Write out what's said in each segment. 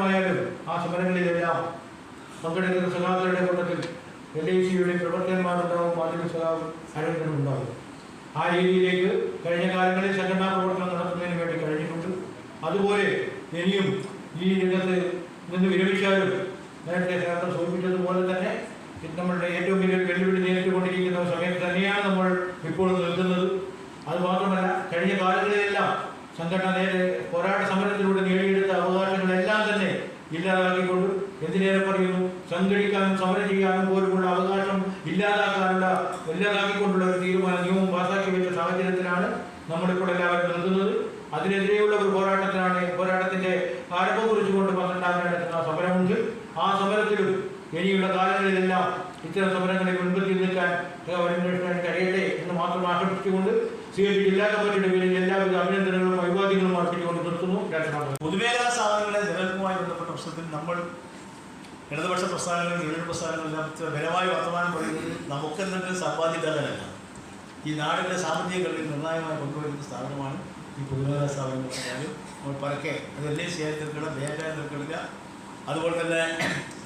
സമരമായാലും ആ സമരങ്ങളിലെല്ലാം പങ്കെടുക്കുന്ന സഖാക്കളുടെ കൂട്ടത്തിൽ LIC-യുടെ പ്രവർത്തകന്മാരുണ്ടാവും, മാധ്യമ സഖാവ് അരങ്ങനുണ്ടാവും. ആ രീതിയിലേക്ക് കഴിഞ്ഞ കാലങ്ങളിൽ സംഘടനാ പ്രവർത്തനം നടത്തുന്നതിന് വേണ്ടി കഴിഞ്ഞിട്ടുണ്ട്. അതുപോലെ ഇനിയും ഈ രംഗത്ത് നിന്ന് വിരമിച്ചാലും നേരത്തെ സഖാക്കൾ സൂചിപ്പിച്ചതുപോലെ തന്നെ നമ്മളുടെ ഏറ്റവും വലിയ വെല്ലുവിളി നേരിട്ടുകൊണ്ടിരിക്കുന്ന സമയത്ത് തന്നെയാണ് നമ്മൾ ഇപ്പോൾ നിൽക്കുന്നത്. അതുമാത്രമല്ല, കഴിഞ്ഞ കാലങ്ങളിലെല്ലാം സംഘടന പോരാട്ട സമരത്തിലൂടെ നേടിയെടുത്ത അവകാശങ്ങളെല്ലാം തന്നെ ഇല്ലാതാക്കിക്കൊണ്ട്, എന്തിനേറെ പറയുന്നു, സംഘടിക്കാനും സമരം ചെയ്യാനും പോലുമുള്ള അവകാശം ഇല്ലാതാക്കിക്കൊണ്ടുള്ള ഒരു നിയമം പാസാക്കി വെച്ച സാഹചര്യത്തിലാണ് നമ്മളിപ്പോൾ എല്ലാവരും നിൽക്കുന്നത്. അതിനെതിരെയുള്ള ഒരു പോരാട്ടത്തിന്റെ ആരംഭം കുറിച്ചുകൊണ്ട് 12-ാം നടത്തുന്ന സമരമുണ്ട്. ആ സമരത്തിലും ഇനിയുള്ള കാലങ്ങളിലെല്ലാം ഇത്തരം സമരങ്ങളിൽ മുൻപന്തിയിൽ നിൽക്കാൻ കഴിയട്ടെ എന്ന് മാത്രം ആശംസിച്ചുകൊണ്ട് CLP ജില്ലാ കമ്മിറ്റിയുടെ പേരിൽ എല്ലാവിധ അഭിനന്ദനങ്ങളും അഭിവാദ്യങ്ങളും അർപ്പിച്ചുകൊണ്ട് നിർത്തുന്നു. പൊതുമേഖലാ സ്ഥാപനങ്ങളെ നിലനിൽപ്പുമായി ബന്ധപ്പെട്ട പ്രശ്നത്തിൽ നമ്മൾ ഇടതുപക്ഷ പ്രസ്ഥാനങ്ങളും യൂണിയൻ പ്രസ്ഥാനങ്ങളെല്ലാം ബലമായി വർത്തമാനം പറയുന്നത് നമുക്കെന്തെങ്കിലും സമ്പാദിക്കാതല്ല. ഈ നാടിൻ്റെ സാമ്പത്തിക ഘടനയിൽ നിർണായകമായി കൊണ്ടുവരുന്ന സ്ഥാപനമാണ് ഈ പൊതുമേഖലാ സ്ഥാപനങ്ങൾ. നമ്മൾ പരക്കെ അത് LIC ആയി തീർക്കില്ല, ബാങ്കായി തീർക്കില്ല, അതുപോലെ തന്നെ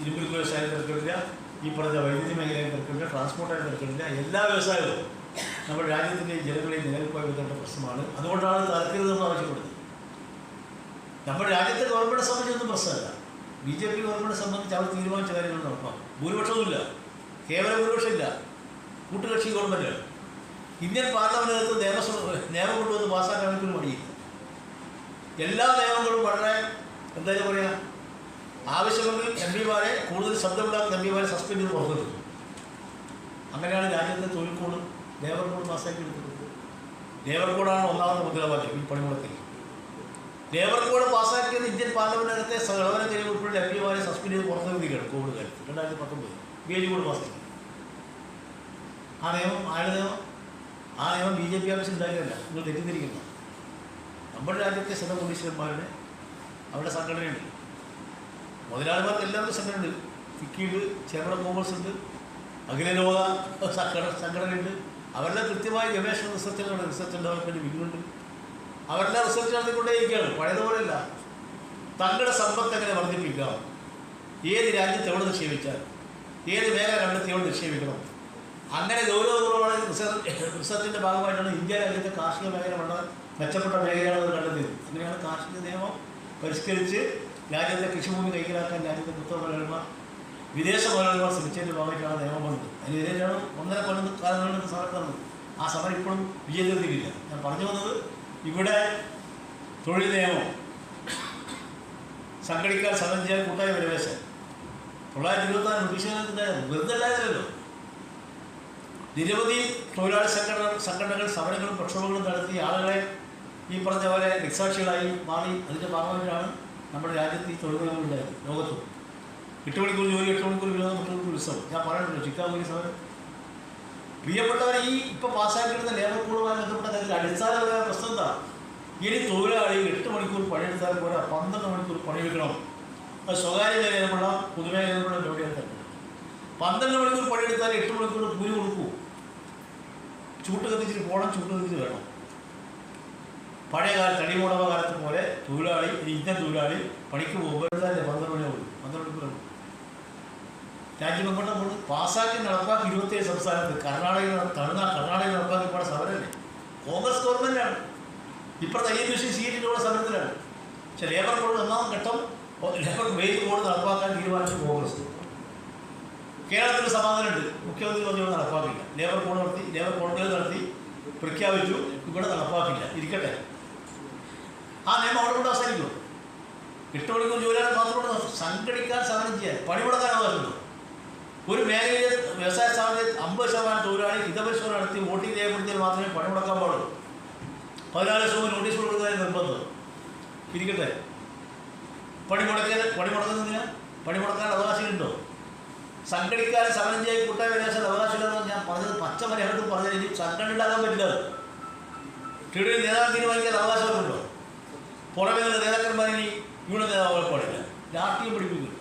ഇരുമ്പുരുക്ക് വ്യവസായം തീർക്കില്ല, ഈ പറഞ്ഞ വൈദ്യുതി മേഖലയിൽ തീർക്കില്ല, ട്രാൻസ്പോർട്ടായി തീർക്കില്ല. എല്ലാ വ്യവസായവും നമ്മുടെ രാജ്യത്തിൻ്റെയും ജനങ്ങളെയും നിലനിൽപ്പുമായി ബന്ധപ്പെട്ട പ്രശ്നമാണ്. അതുകൊണ്ടാണ് തലക്കരുത് നമ്മൾ ആവശ്യപ്പെടുന്നത്. നമ്മുടെ രാജ്യത്തെ ഗവൺമെൻറ് സംബന്ധിച്ചൊന്നും പ്രശ്നമല്ല. BJP ഗവൺമെൻറ് സംബന്ധിച്ച് അവർ തീരുമാനിച്ച കാര്യങ്ങൾ നടപ്പാക്കും. ഭൂരിപക്ഷവുമില്ല, കേവല ഭൂരിപക്ഷമില്ല, കൂട്ടുകക്ഷി ഗവൺമെൻറ്റാണ്. ഇന്ത്യൻ പാർലമെൻറ്റിനകത്ത് നിയമം കൊണ്ടുവന്ന് പാസ്സാക്കാൻ ഒരു മടിയില്ല. എല്ലാ നിയമങ്ങളും വളരെ എന്തായാലും പറയുക, ആവശ്യമെങ്കിൽ MP-മാരെ കൂടുതൽ ശബ്ദമുണ്ടാക്കുന്ന MP-മാരെ സസ്പെൻഡ് ചെയ്ത് പുറത്തെടുക്കും. അങ്ങനെയാണ് രാജ്യത്തെ തൊഴിൽ കോഡ് ലേബർ കോഡ് പാസ്സാക്കി എടുക്കുന്നത്. ലേബർ കോഡാണ് ഒന്നാമത്തെ മുദ്രാവാക്യം ഈ പണിമുടക്കിൽ. ലേബർ കോഡ് പാസ്സാക്കിയത് ഇന്ത്യൻ പാർലമെൻറ്റിനകത്തെ സഹോദരൻ ഉൾപ്പെടെ MP-മാരെ സസ്പെൻഡ് ചെയ്ത് പുറത്തെടുക്കുകയാണ്. കോവിഡ് കാലത്ത് 2019 BG കോഡ് പാസ്സാക്കി. ആ നിയമം BJP ആവശ്യം ഉണ്ടായിരുന്നില്ല. നിങ്ങൾ തെറ്റിദ്ധരിക്കുന്നു. നമ്മുടെ രാജ്യത്തെ സഹപോലീസുകാരന്മാരുടെ അവരുടെ സംഘടനയുണ്ട്, മുതലാളിമാർക്ക് എല്ലാവർക്കും സംഘടനയുണ്ട്. ഫിക്കിയുണ്ട്, ചേംബർ ഓഫ് കോമേഴ്സ് ഉണ്ട്, അഖില ലോക സംഘടനയുണ്ട്. അവരുടെ കൃത്യമായി ഗവേഷണ റിസർച്ച് ഡെവലപ്മെൻറ്റ് വിങ്ങുണ്ട്. അവരുടെ റിസർച്ച് നടത്തിക്കൊണ്ടേയിരിക്കുകയാണ്. പഴയതുപോലെയല്ല. തങ്ങളുടെ സമ്പത്ത് എങ്ങനെ വർദ്ധിപ്പിക്കാം, ഏത് രാജ്യത്ത് എവിടെ നിക്ഷേപിച്ചാൽ, ഏത് മേഖല കണ്ടെത്തി എവിടെ നിക്ഷേപിക്കണം, അങ്ങനെ ഗൗരവപൂർവ്വമാണ് റിസർച്ചിൻ്റെ ഭാഗമായിട്ടാണ് ഇന്ത്യ രാജ്യത്തെ കാർഷിക മേഖല വളരെ മെച്ചപ്പെട്ട മേഖലയാണെന്ന് കണ്ടെത്തിയത്. അങ്ങനെയാണ് കാർഷിക നിയമം പരിഷ്കരിച്ച് രാജ്യത്തെ കൃഷിഭൂമി കൈക്കലാക്കാൻ രാജ്യത്തെ പുത്രമലയാളിമാർ, വിദേശ മലയാളിമാർ ശ്രമിച്ചതിൻ്റെ ഭാഗമായിട്ടാണ് നിയമം വന്നത്. അതിനെതിരെയാണ് 1.5 കൊല്ലം കാലം നീണ്ടുന്ന സമരം നടന്നത്. ആ സമരം ഇപ്പോഴും വിജയത്തിലെത്തിയില്ല. ഞാൻ പറഞ്ഞു വന്നത്, ഇവിടെ തൊഴിൽ നിയമം സംഘടിക്കാൻ സമരം ചെയ്യാൻ കൂട്ടായ പരിവേശം 924 ബ്രിട്ടീഷുകാരുടെ വെറുതെ അല്ലായിരുന്നല്ലോ. നിരവധി തൊഴിലാളി സംഘടനകൾ സമരങ്ങളും പ്രക്ഷോഭങ്ങളും നടത്തി ആളുകളെ ഈ പറഞ്ഞ പോലെ രക്തസാക്ഷികളായി മാറി. അതിൻ്റെ ഭാഗമായിട്ടാണ് നമ്മുടെ രാജ്യത്ത് ഈ തൊഴിൽ നിയമം ഉണ്ടായത്. ലോകത്തും 8 മണിക്കൂർ ജോലി, 8 മണിക്കൂർ വിനോദം, 8 മണിക്കൂർ ഉത്സവം. ഞാൻ പറഞ്ഞിട്ടുണ്ട് ചിക്കാഗോ സമരം. പ്രിയപ്പെട്ടവരെ, ഈ ഇപ്പോൾ പാസ്സാക്കിയിരുന്ന ലേബർ കോഡുമായി ബന്ധപ്പെട്ട കാര്യത്തിൽ അടിസ്ഥാനപരമായ പ്രശ്നം എന്താ? ഇനി തൊഴിലാളി 8 മണിക്കൂർ പണിയെടുത്താൽ പോരാ, 12 മണിക്കൂർ പണിയെടുക്കണം. അത് സ്വകാര്യ മേഖലയിലുള്ള പൊതുമേഖലയിലുള്ള ജോലിയാണ് തന്നെ. 12 മണിക്കൂർ പണിയെടുത്താൽ 8 മണിക്കൂർ കൂലി കൊടുക്കൂ. ചൂട്ട് കത്തിച്ചിട്ട് പോകണം, ചൂട്ട് കത്തിച്ച് വേണം. പഴയ കാലത്ത് അടിമോടമ കാലത്ത് പോലെ തൊഴിലാളി, ഇന്ത്യൻ തൊഴിലാളി പണിക്ക് പോകുമ്പോൾ 12 മണിയാവും, 12 മണിക്കൂറാവും. രാജ്യമെങ്ങോട്ടും കൊണ്ട് പാസ്സാക്കി നടപ്പാക്കി 27 സംസ്ഥാനത്ത്. കർണാടകയിൽ നടപ്പാക്കി പോണ സമരമല്ലേ? കോൺഗ്രസ് ഗവൺമെൻറ്റാണ്. ഇപ്പോഴത്തെ INC സീറ്റിൻ്റെ കൂടെ സമരത്തിലാണ്. പക്ഷേ ലേബർ കോഡ് 1-ാം ഘട്ടം ലേബർ വേജ് കോഡ് നടപ്പാക്കാൻ തീരുമാനിച്ചു കോൺഗ്രസ്. കേരളത്തിൽ സമാധാനമുണ്ട്. മുഖ്യമന്ത്രി പറഞ്ഞുകൊണ്ട് നടപ്പാക്കില്ല. ലേബർ കോൺഗ്രസ് നടത്തി പ്രഖ്യാപിച്ചു, ഇവിടെ നടപ്പാക്കില്ല. ഇരിക്കട്ടെ, ആ നിയമം അവിടെ കൊണ്ട് അവസാനിക്കും. 8 മണിക്കൂർ ജോലിയാണ് മാത്രം സംഘടിക്കാൻ സമരം ചെയ്യാൻ, പണിമുടക്കാൻ അവകാശമുള്ളൂ. ഒരു മേഖലയിൽ വ്യവസായ സ്ഥാപനത്തിൽ 50% തൊഴിലാളി ഹിതപരിശോധന നടത്തി വോട്ടിംഗ് രേഖപ്പെടുത്തിയാൽ മാത്രമേ പണിമുടക്കാൻ പാടുള്ളൂ. 14 ദിവസവും നോട്ടീസ് കൊടുക്കുന്നതിന് നിർബന്ധം. ഇരിക്കട്ടെ, പണിമുടക്കാൻ അവകാശമുണ്ടോ? സംഘടിക്കാൻ സമരം ചെയ്യാൻ കൂട്ടായ വിനാശം അവകാശമില്ലെന്ന് ഞാൻ പറഞ്ഞത് പച്ച മലയാളത്തിൽ പറഞ്ഞാൽ ഇനി സംഘടന ഉണ്ടാകാൻ പറ്റില്ല. ട്രേഡ് നേതാവ് തീരുമാനിക്കാൻ അവകാശമുണ്ടോ? പുറമേ നിന്ന് നേതാക്കന്മാർ ഇനി യൂണിയൻ നേതാവുകളെ പാടില്ല, രാഷ്ട്രീയം പഠിപ്പിക്കും.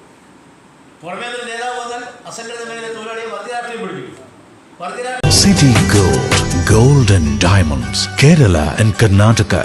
പുറമേ നിന്ന് നേതാവ് വന്നാൽ അസംഘടിത മേഖല തൊഴിലാളിയെ വർദ്ധ രാഷ്ട്രീയം പഠിപ്പിക്കും. City Gold, Gold and Diamonds, Kerala and Karnataka.